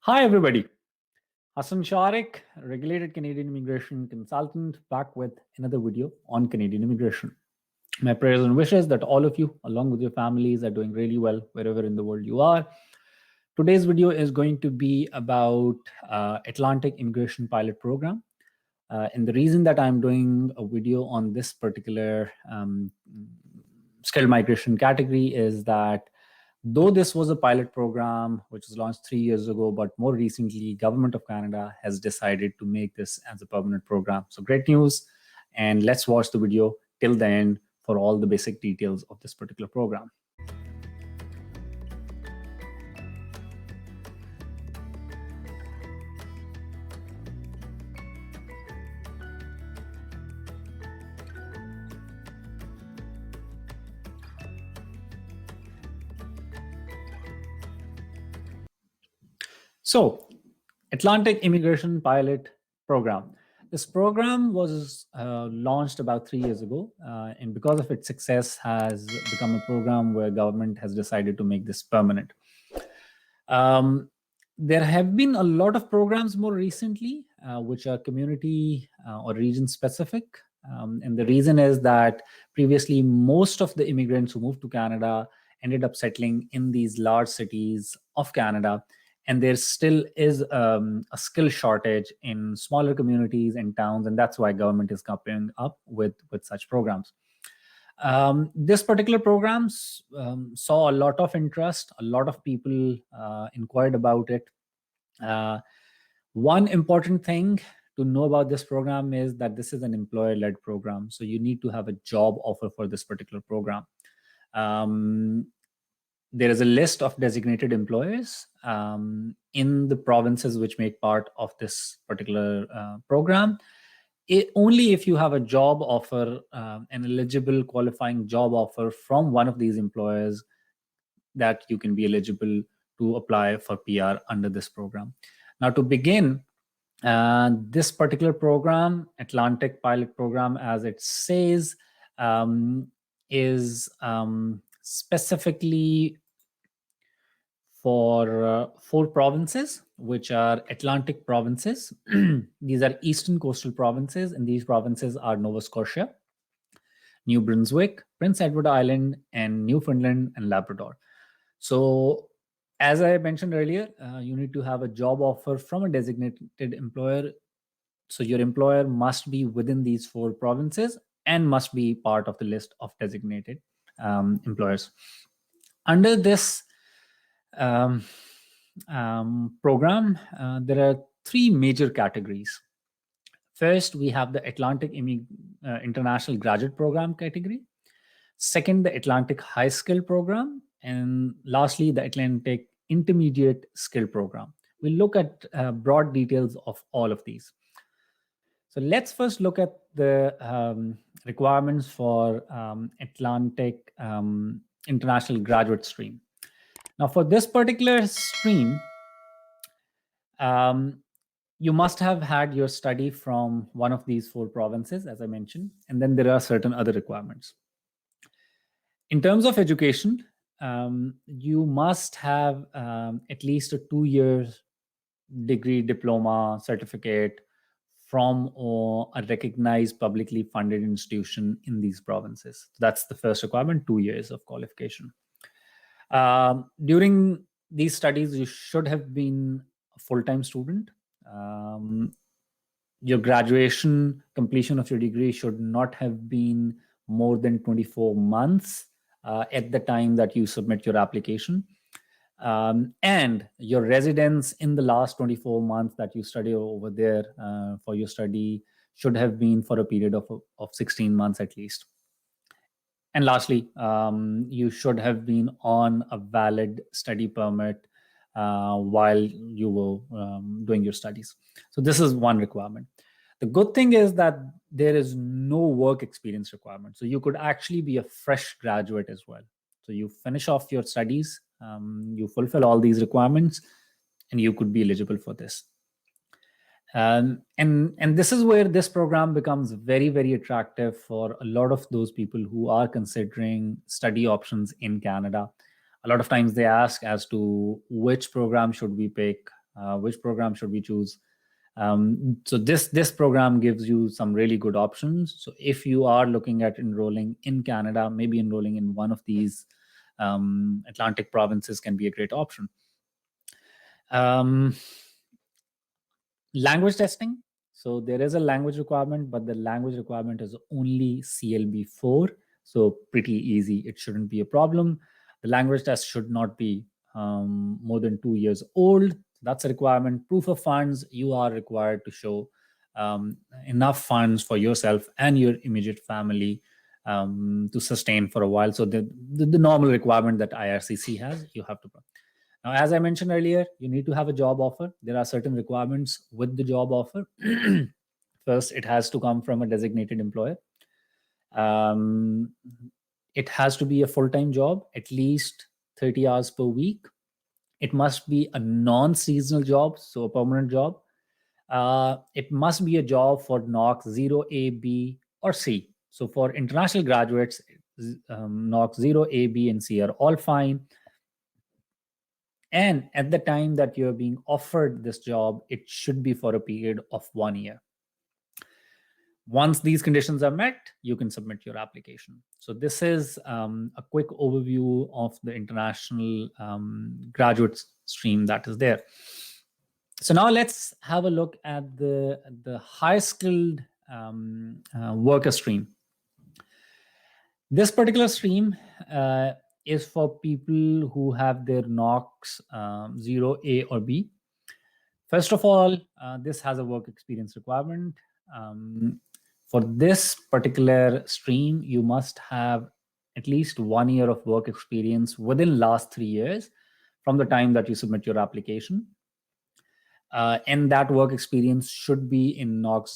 Hi, everybody. Hassan Shariq, regulated Canadian immigration consultant, back with another video on Canadian immigration. My prayers and wishes that all of you, along with your families, are doing really well wherever in the world you are. Today's video is going to be about Atlantic Immigration Pilot Program. And the reason that I'm doing a video on this particular skilled migration category is that though this was a pilot program which was launched 3 years ago, but more recently, Government of Canada has decided to make this as a permanent program. So great news. And let's watch the video till the end for all the basic details of this particular program. So, Atlantic Immigration Pilot Program. This program was launched about 3 years ago, and because of its success, has become a program where government has decided to make this permanent. There have been a lot of programs more recently, which are community or region specific. And the reason is that previously, most of the immigrants who moved to Canada ended up settling in these large cities of Canada. And there still is a skill shortage in smaller communities and towns, and that's why government is coming up with such programs. This particular program saw a lot of interest. A lot of people inquired about it. One important thing to know about this program is that this is an employer-led program. So you need to have a job offer for this particular program. There is a list of designated employers in the provinces which make part of this particular program. Only if you have a job offer, an eligible qualifying job offer from one of these employers, that you can be eligible to apply for PR under this program. Now, to begin, this particular program, Atlantic Pilot Program, as it says, is specifically for 4 provinces, which are Atlantic provinces. These are eastern coastal provinces, and these provinces are Nova Scotia, New Brunswick, Prince Edward Island, and Newfoundland and Labrador. So, as I mentioned earlier, you need to have a job offer from a designated employer. So your employer must be within these 4 provinces and must be part of the list of designated employers. Under this program, there are 3 major categories. First, we have the Atlantic International Graduate Program category. Second, the Atlantic High Skill Program. And lastly, the Atlantic Intermediate Skill Program. We'll look at broad details of all of these. So let's first look at the requirements for Atlantic International Graduate Stream. Now, for this particular stream, you must have had your study from one of these 4 provinces, as I mentioned, and then there are certain other requirements. In terms of education, you must have at least a 2-year degree, diploma, certificate from a recognized publicly funded institution in these provinces. That's the first requirement, 2 years of qualification. During these studies, you should have been a full-time student. Your graduation completion of your degree should not have been more than 24 months at the time that you submit your application. And your residence in the last 24 months that you study over there for your study should have been for a period of 16 months at least. And lastly, you should have been on a valid study permit while you were doing your studies. So this is one requirement. The good thing is that there is no work experience requirement. So you could actually be a fresh graduate as well. So you finish off your studies, you fulfill all these requirements, and you could be eligible for this. And this is where this program becomes very, very attractive for a lot of those people who are considering study options in Canada. A lot of times they ask as to which program should we pick, which program should we choose? So this program gives you some really good options. So if you are looking at enrolling in Canada, maybe enrolling in one of these Atlantic provinces can be a great option. Language testing. So there is a language requirement, but the language requirement is only CLB4. So pretty easy. It shouldn't be a problem. The language test should not be more than 2 years old. That's a requirement. Proof of funds, you are required to show enough funds for yourself and your immediate family to sustain for a while. So the normal requirement that IRCC has, you have to. Now, as I mentioned earlier, you need to have a job offer. There are certain requirements with the job offer. First, it has to come from a designated employer. It has to be a full-time job, at least 30 hours per week. It must be a non-seasonal job, so a permanent job. It must be a job for NOC 0A, B, or C. So for international graduates, NOC 0A, B, and C are all fine. And at the time that you're being offered this job, it should be for a period of 1 year. Once these conditions are met, you can submit your application. So this is a quick overview of the international graduate stream that is there. So now let's have a look at the high-skilled worker stream. This particular stream is for people who have their NOCs 0A or B. First of all, this has a work experience requirement. For this particular stream, you must have at least 1 year of work experience within last 3 years from the time that you submit your application. And that work experience should be in NOC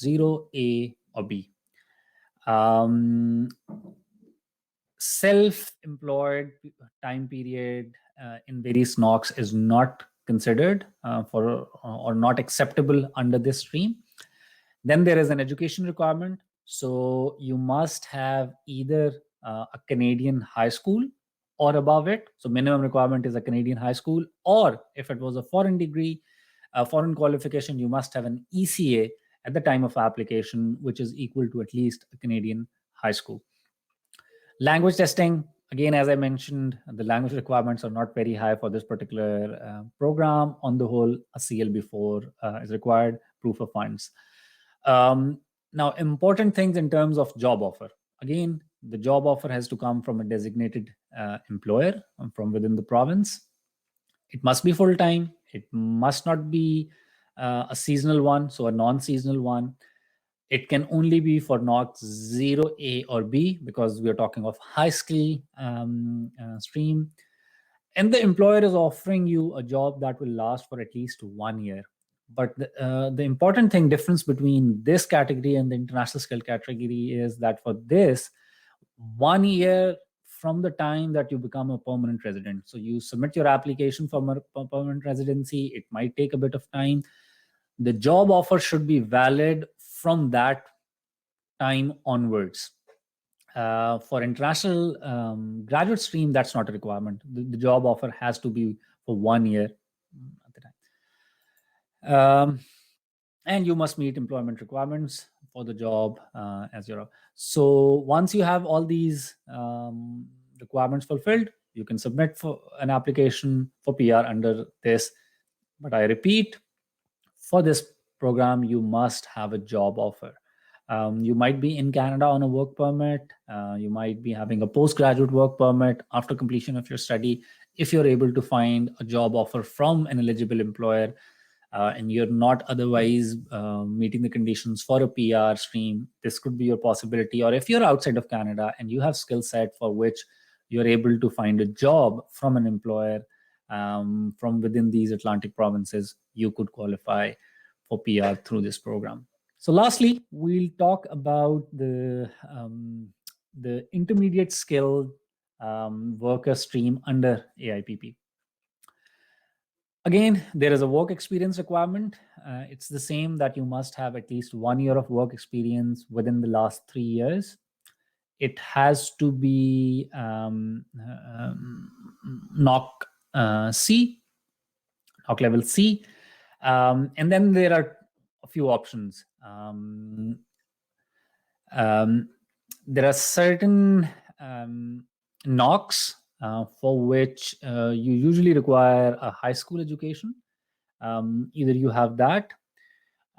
0A or B. Self-employed time period in various NOCs is not considered or not acceptable under this stream. Then there is an education requirement. So you must have either a Canadian high school or above it. So minimum requirement is a Canadian high school, or if it was a foreign degree, a foreign qualification, you must have an ECA at the time of application, which is equal to at least a Canadian high school. Language testing, again, as I mentioned, the language requirements are not very high for this particular program. On the whole, a CLB4 is required, proof of funds. Now, important things in terms of job offer. Again, the job offer has to come from a designated employer from within the province. It must be full-time. It must not be a seasonal one, so a non-seasonal one. It can only be for NOC 0A or B because we are talking of high skill stream. And the employer is offering you a job that will last for at least 1 year. But the important thing, difference between this category and the international skill category is that for this, 1 year from the time that you become a permanent resident. So you submit your application for permanent residency. It might take a bit of time. The job offer should be valid from that time onwards. For international graduate stream, that's not a requirement. The job offer has to be for 1 year at the time. And you must meet employment requirements for the job as you're. So once you have all these requirements fulfilled, you can submit for an application for PR under this. But I repeat, for this program, you must have a job offer. You might be in Canada on a work permit. You might be having a postgraduate work permit after completion of your study. If you're able to find a job offer from an eligible employer and you're not otherwise meeting the conditions for a PR stream, this could be your possibility. Or if you're outside of Canada and you have skill set for which you're able to find a job from an employer from within these Atlantic provinces, you could qualify for PR through this program. So lastly, we'll talk about the intermediate skilled worker stream under AIPP. Again, there is a work experience requirement. It's the same that you must have at least 1 year of work experience within the last 3 years. It has to be NOC C, NOC level C. And then there are a few options. There are certain knocks for which you usually require a high school education. Either you have that,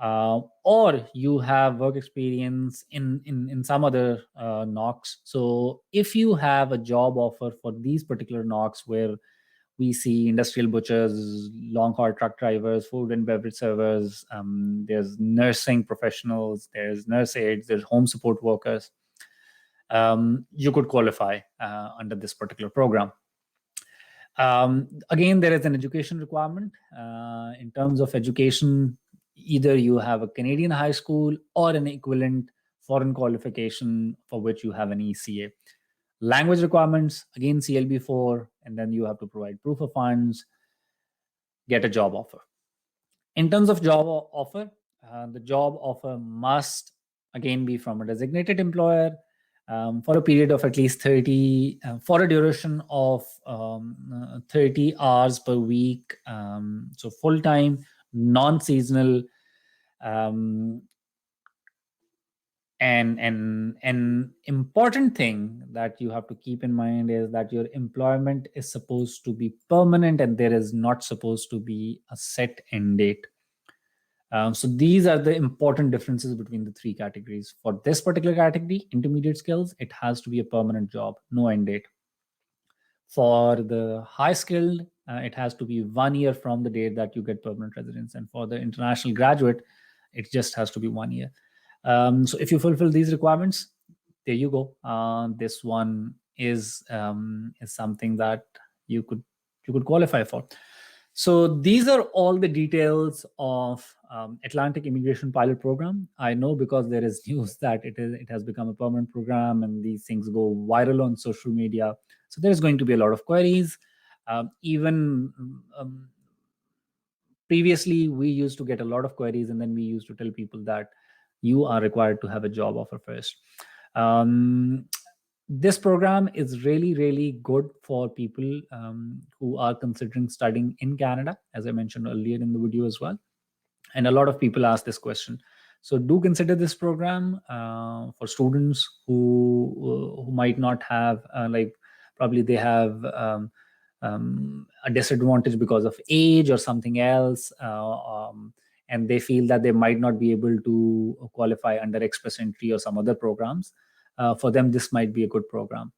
or you have work experience in some other knocks. So if you have a job offer for these particular knocks, where we see industrial butchers, long haul truck drivers, food and beverage servers, there's nursing professionals, there's nurse aides, there's home support workers, you could qualify under this particular program. Again, there is an education requirement. In terms of education, either you have a Canadian high school or an equivalent foreign qualification for which you have an ECA. Language requirements, again, CLB4, and then you have to provide proof of funds, get a job offer. In terms of job offer, the job offer must, again, be from a designated employer for a period of at least 30, for a duration of 30 hours per week. So full-time, non-seasonal. And an important thing that you have to keep in mind is that your employment is supposed to be permanent, and there is not supposed to be a set end date. So these are the important differences between the three categories. For this particular category, intermediate skills, it has to be a permanent job, no end date. For the high skilled, it has to be 1 year from the date that you get permanent residence. And for the international graduate, it just has to be 1 year. So if you fulfill these requirements, there you go. This one is something that you could qualify for. So these are all the details of Atlantic Immigration Pilot Program. I know because there is news that it has become a permanent program, and these things go viral on social media. So there's going to be a lot of queries. Even previously, we used to get a lot of queries, and then we used to tell people that you are required to have a job offer first. This program is really, really good for people who are considering studying in Canada, as I mentioned earlier in the video as well. And a lot of people ask this question. So do consider this program for students who might not have, probably they have a disadvantage because of age or something else, and they feel that they might not be able to qualify under Express Entry or some other programs. For them, this might be a good program.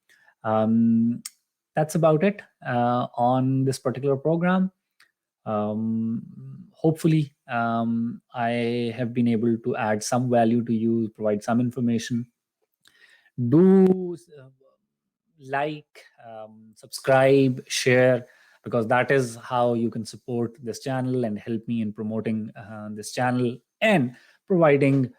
That's about it on this particular program. Hopefully, I have been able to add some value to you, provide some information. Do like, subscribe, share, because that is how you can support this channel and help me in promoting this channel and providing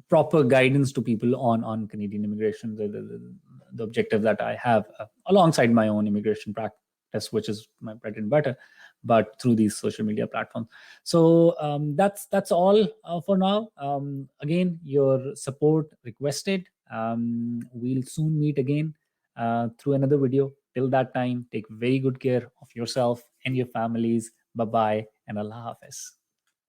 proper guidance to people on Canadian immigration, the objective that I have alongside my own immigration practice, which is my bread and butter, but through these social media platforms. So that's all for now. Again, your support requested. We'll soon meet again through another video. Till that time, take very good care of yourself and your families. Bye-bye and Allah Hafiz.